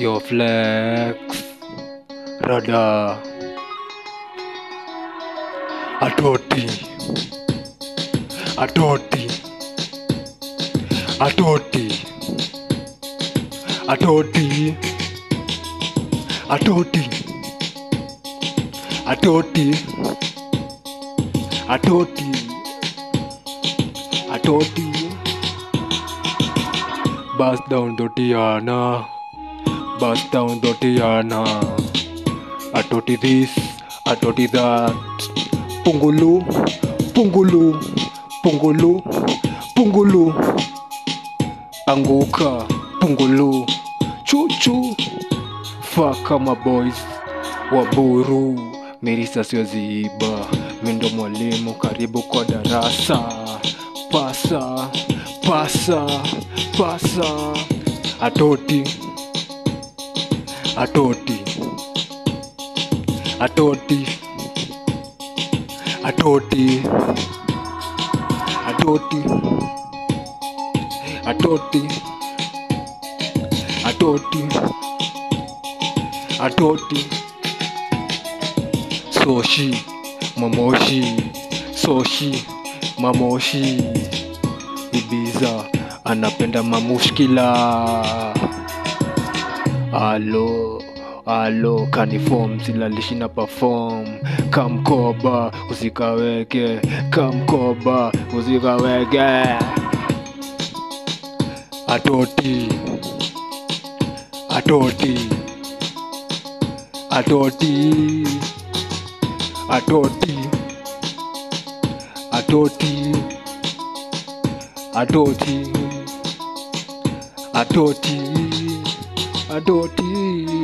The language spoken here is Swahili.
Your flex, radar, atoti, atoti, atoti, atoti, atoti, atoti, atoti, atoti. Bust down Dotiana, bust down Dotiana. Atoti this, atoti that. Pungulu, pungulu, pungulu, pungulu. Anguka, pungulu. Chuchu. Fuck my boys. Waburu. Mirisa siyoziiba. Mindo mwalimu karibu kwa darasa. Pasa, pasa, pasa. Atoti, atoti, atoti, atoti, atoti, atoti, atoti, atoti. Soshi, mamoshi, soshi, mamoshi. Ibiza anapenda mamushkila. Alo kaniform silalishi na perform. Kamkoba usikaweke, kamkoba usikaweke. Atoti, atoti, atoti, atoti, atoti, atoti, atoti, atoti.